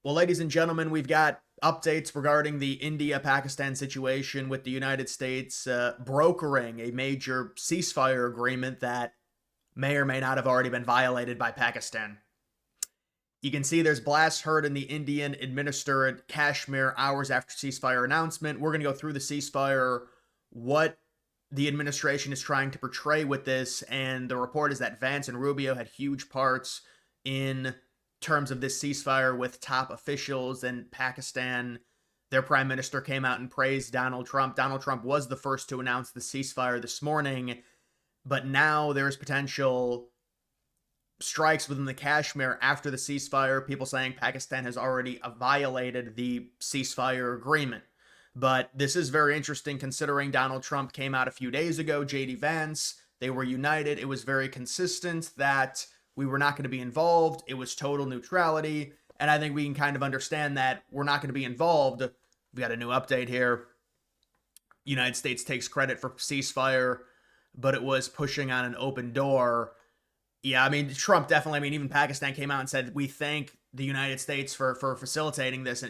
Well, ladies and gentlemen, we've got updates regarding the India-Pakistan situation with the United States brokering a major ceasefire agreement that may or may not have already been violated by Pakistan. You can see there's blasts heard in the Indian administered Kashmir hours after ceasefire announcement. We're going to go through the ceasefire, what the administration is trying to portray with this, and the report is that Vance and Rubio had huge parts in terms of this ceasefire with top officials in Pakistan. Their prime minister came out and praised Donald Trump. Donald Trump was the first to announce the ceasefire this morning, but now there's potential strikes within the Kashmir after the ceasefire. People saying Pakistan has already violated the ceasefire agreement. But this is very interesting considering Donald Trump came out a few days ago, JD Vance, they were united. It was very consistent that we were not going to be involved. It was total neutrality. And I think we can kind of understand that we're not going to be involved. We got a new update here. United States takes credit for ceasefire, but it was pushing on an open door. Yeah, I mean, Trump definitely, I mean, even Pakistan came out and said, we thank the United States for facilitating this.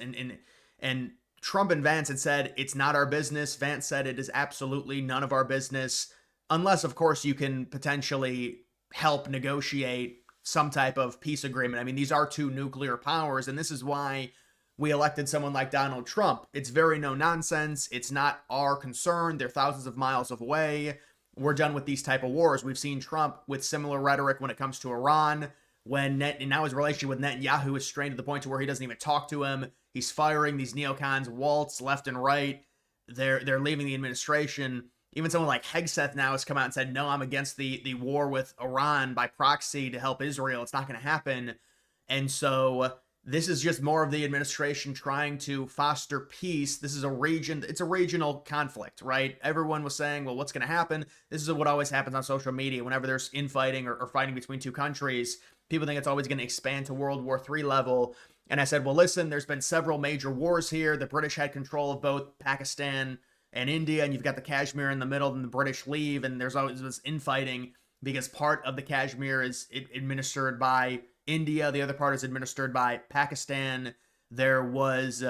And Trump and Vance had said, it's not our business. Vance said it is absolutely none of our business, unless, of course, you can potentially help negotiate some type of peace agreement. I mean, these are two nuclear powers, and this is why we elected someone like Donald Trump. It's very no nonsense. It's not our concern. They're thousands of miles away. We're done with these type of wars. We've seen Trump with similar rhetoric when it comes to Iran, and now his relationship with Netanyahu is strained to the point to where he doesn't even talk to him. He's firing these neocons waltz left and right. They're leaving the administration. Even someone like Hegseth now has come out and said, no, I'm against the war with Iran by proxy to help Israel. It's not going to happen. And so this is just more of the administration trying to foster peace. This is it's a regional conflict, right? Everyone was saying, well, what's going to happen? This is what always happens on social media. Whenever there's infighting or fighting between two countries, people think it's always going to expand to World War III level. And I said, well, listen, there's been several major wars here. The British had control of both Pakistan and India, and you've got the Kashmir in the middle, and the British leave, and there's always this infighting because part of the Kashmir is administered by India, the other part is administered by Pakistan. There was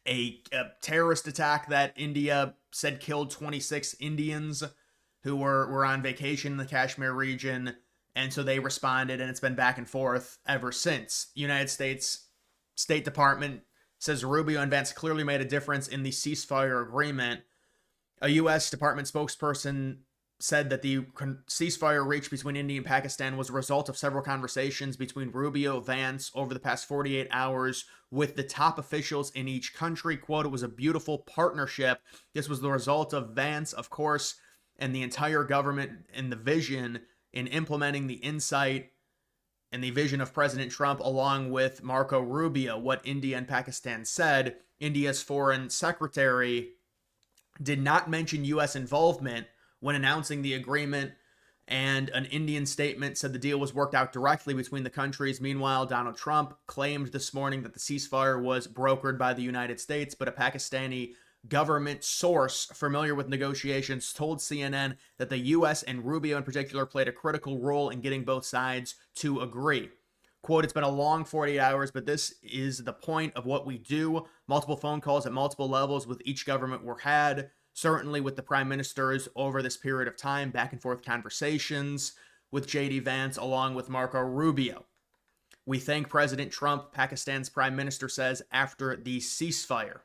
a terrorist attack that India said killed 26 Indians who were on vacation in the Kashmir region, and so they responded, and it's been back and forth ever since. United States State Department says Rubio and Vance clearly made a difference in the ceasefire agreement. A U.S. Department spokesperson said that the ceasefire reached between India and Pakistan was a result of several conversations between Rubio and Vance over the past 48 hours with the top officials in each country. Quote, it was a beautiful partnership. This was the result of Vance, of course, and the entire government and the vision in implementing the insight and the vision of President Trump, along with Marco Rubio. What India and Pakistan said, India's foreign secretary did not mention U.S. involvement when announcing the agreement, and an Indian statement said the deal was worked out directly between the countries. Meanwhile, Donald Trump claimed this morning that the ceasefire was brokered by the United States, but a Pakistani government source familiar with negotiations told CNN that the U.S. and Rubio in particular played a critical role in getting both sides to agree. Quote, it's been a long 48 hours, but this is the point of what we do. Multiple phone calls at multiple levels with each government were had, certainly with the prime ministers over this period of time, back and forth conversations with JD Vance along with Marco Rubio. We thank President Trump, Pakistan's prime minister says, after the ceasefire.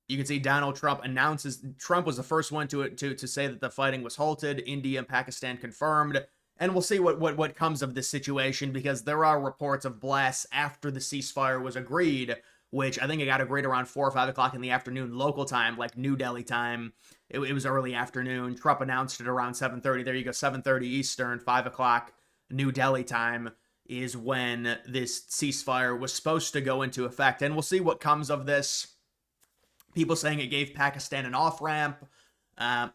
You can see Donald Trump announces, Trump was the first one to say that the fighting was halted. India and Pakistan confirmed. And we'll see what comes of this situation, because there are reports of blasts after the ceasefire was agreed, which I think it got agreed around 4 or 5 o'clock in the afternoon local time, like New Delhi time. It was early afternoon. Trump announced it around 7:30. There you go, 7:30 Eastern, 5 o'clock New Delhi time is when this ceasefire was supposed to go into effect. And we'll see what comes of this. People saying it gave Pakistan an off-ramp.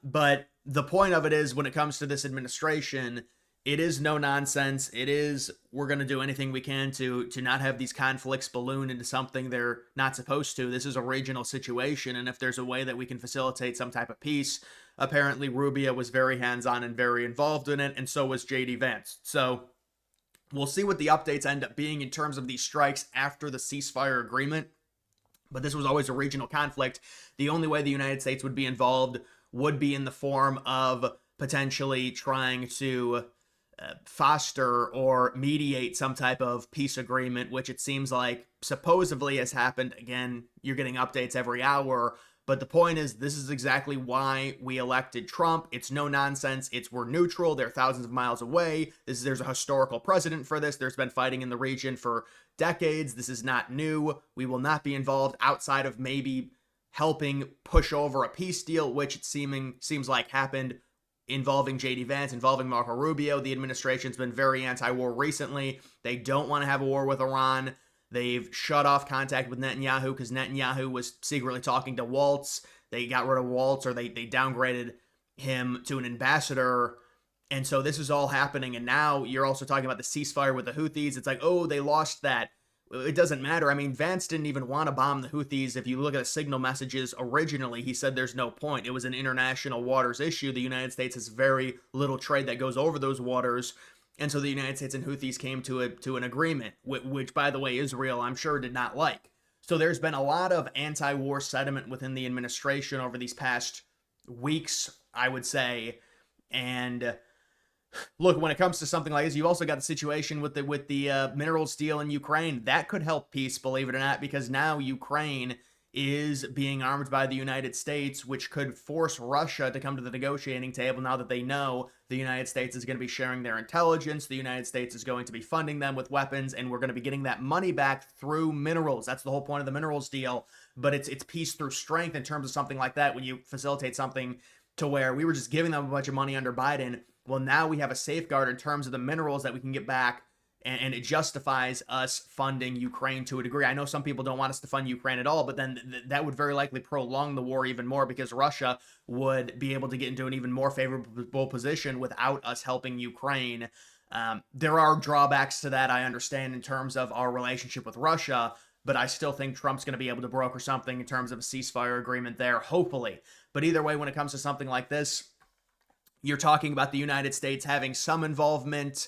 But the point of it is, when it comes to this administration, it is no nonsense. It is, we're going to do anything we can to not have these conflicts balloon into something they're not supposed to. This is a regional situation, and if there's a way that we can facilitate some type of peace, apparently Rubio was very hands-on and very involved in it, and so was JD Vance. So We'll see what the updates end up being in terms of these strikes after the ceasefire agreement. But this was always a regional conflict. The only way the United States would be involved would be in the form of potentially trying to foster or mediate some type of peace agreement, which it seems like supposedly has happened. Again, you're getting updates every hour. But the point is, this is exactly why we elected Trump. It's no nonsense. We're neutral. They're thousands of miles away. There's a historical precedent for this. There's been fighting in the region for decades. This is not new. We will not be involved outside of maybe helping push over a peace deal, which it seems like happened involving JD Vance, involving Marco Rubio. The administration's been very anti-war recently. They don't want to have a war with Iran. They've shut off contact with Netanyahu because Netanyahu was secretly talking to Waltz. They got rid of Waltz, or they downgraded him to an ambassador. And so this is all happening. And now you're also talking about the ceasefire with the Houthis. It's like, oh, they lost that. It doesn't matter. I mean, Vance didn't even want to bomb the Houthis. If you look at the signal messages originally, he said there's no point. It was an international waters issue. The United States has very little trade that goes over those waters. And so the United States and Houthis came to an agreement, which, by the way, Israel, I'm sure, did not like. So there's been a lot of anti-war sentiment within the administration over these past weeks, I would say. And look, when it comes to something like this, you've also got the situation with the minerals deal in Ukraine. That could help peace, believe it or not, because now Ukraine is being armed by the United States, which could force Russia to come to the negotiating table now that they know the United States is going to be sharing their intelligence, the United States is going to be funding them with weapons, and we're going to be getting that money back through minerals. That's the whole point of the minerals deal, but it's peace through strength in terms of something like that. When you facilitate something to where we were just giving them a bunch of money under Biden, well, now we have a safeguard in terms of the minerals that we can get back, and it justifies us funding Ukraine to a degree. I know some people don't want us to fund Ukraine at all, but then that would very likely prolong the war even more, because Russia would be able to get into an even more favorable position without us helping Ukraine. There are drawbacks to that, I understand, in terms of our relationship with Russia, but I still think Trump's going to be able to broker something in terms of a ceasefire agreement there, hopefully. But either way, when it comes to something like this, you're talking about the United States having some involvement,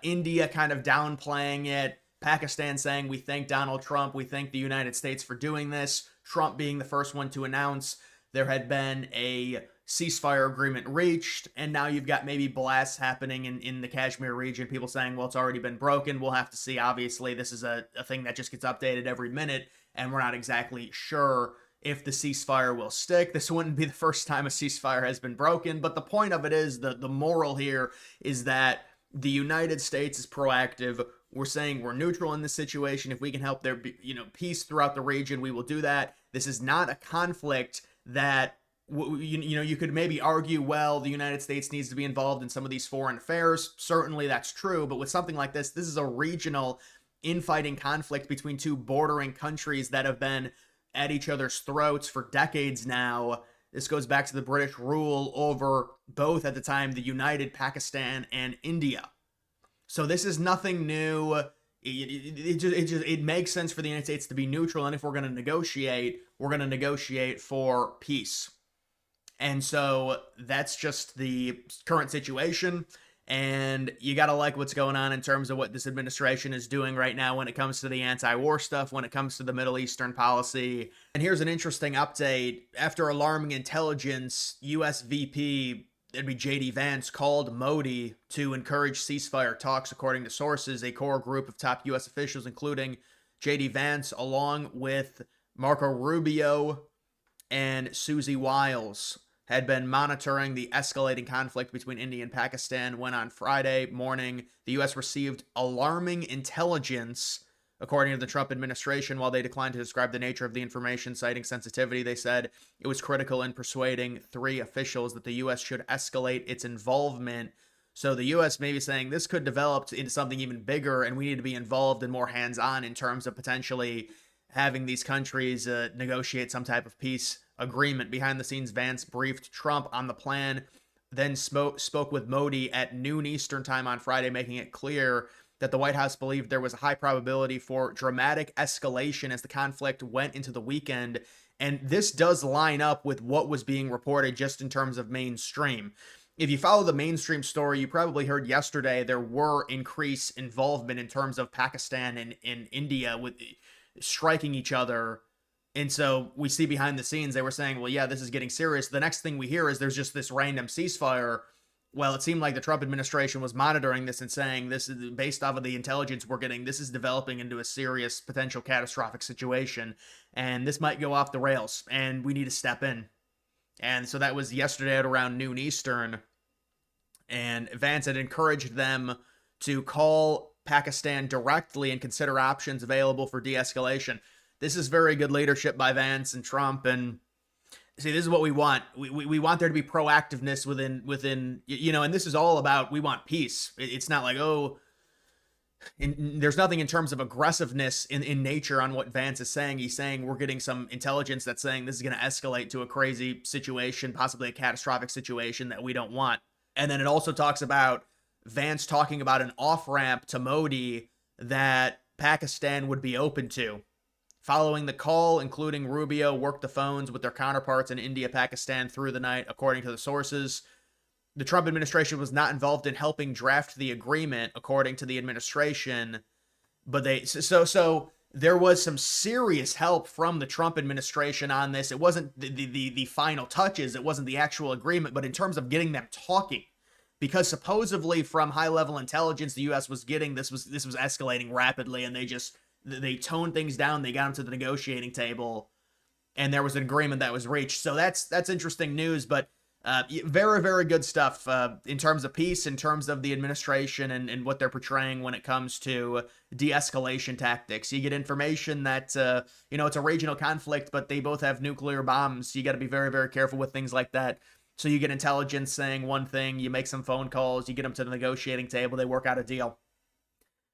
India kind of downplaying it, Pakistan saying we thank Donald Trump, we thank the United States for doing this, Trump being the first one to announce there had been a ceasefire agreement reached, and now you've got maybe blasts happening in the Kashmir region, people saying, well, it's already been broken. We'll have to see. Obviously, this is a thing that just gets updated every minute, and we're not exactly sure if the ceasefire will stick. This wouldn't be the first time a ceasefire has been broken, but the point of it is, the moral here is that the United States is proactive. We're saying we're neutral in this situation. If we can help there be, peace throughout the region, we will do that. This is not a conflict that, you could maybe argue, well, the United States needs to be involved in some of these foreign affairs. Certainly that's true, but with something like this is a regional infighting conflict between two bordering countries that have been at each other's throats for decades now. This goes back to the British rule over both, at the time, the United Pakistan and India. So this is nothing new. It makes sense for the United States to be neutral, and if we're going to negotiate, we're going to negotiate for peace. And so that's just the current situation. And you got to like what's going on in terms of what this administration is doing right now when it comes to the anti-war stuff, when it comes to the Middle Eastern policy. And here's an interesting update. After alarming intelligence, U.S. VP, it'd be JD Vance, called Modi to encourage ceasefire talks. According to sources, a core group of top U.S. officials, including JD Vance, along with Marco Rubio and Susie Wiles, had been monitoring the escalating conflict between India and Pakistan when on Friday morning, the U.S. received alarming intelligence. According to the Trump administration, while they declined to describe the nature of the information, citing sensitivity, they said it was critical in persuading three officials that the U.S. should escalate its involvement. So the U.S. may be saying this could develop into something even bigger, and we need to be involved and more hands-on in terms of potentially having these countries negotiate some type of peace agreement. Behind the scenes, Vance briefed Trump on the plan, then spoke with Modi at noon Eastern time on Friday, making it clear that the White House believed there was a high probability for dramatic escalation as the conflict went into the weekend. And this does line up with what was being reported just in terms of mainstream. if you follow the mainstream story, you probably heard yesterday there were increased involvement in terms of Pakistan and India with striking each other. And so we see behind the scenes, they were saying, well, yeah, this is getting serious. The next thing we hear is there's just this random ceasefire. Well, it seemed like the Trump administration was monitoring this and saying this is based off of the intelligence we're getting. This is developing into a serious, potential catastrophic situation. And this might go off the rails and we need to step in. And so that was yesterday at around noon Eastern. And Vance had encouraged them to call Pakistan directly and consider options available for de escalation. This is very good leadership by Vance and Trump. And see, this is what we want. We want there to be proactiveness within, you know, and this is all about, we want peace. It's not like, oh, there's nothing in terms of aggressiveness in nature on what Vance is saying. He's saying we're getting some intelligence that's saying this is going to escalate to a crazy situation, possibly a catastrophic situation that we don't want. And then it also talks about Vance talking about an off-ramp to Modi that Pakistan would be open to. Following the call, including Rubio worked the phones with their counterparts in India, Pakistan through the night, according to the sources. The Trump administration was not involved in helping draft the agreement, according to the administration. But so there was some serious help from the Trump administration on this. It wasn't the final touches. It wasn't the actual agreement, but in terms of getting them talking, because supposedly from high level intelligence, the U.S. was getting this was escalating rapidly, and they toned things down. They got them to the negotiating table, and there was an agreement that was reached. So that's interesting news, but very, very good stuff in terms of peace, in terms of the administration and what they're portraying when it comes to de-escalation tactics. You get information that, it's a regional conflict, but they both have nuclear bombs. You got to be very, very careful with things like that. So you get intelligence saying one thing, you make some phone calls, you get them to the negotiating table, they work out a deal.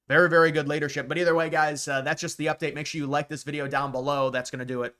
Very, very good leadership. But either way, guys, that's just the update. Make sure you like this video down below. That's going to do it.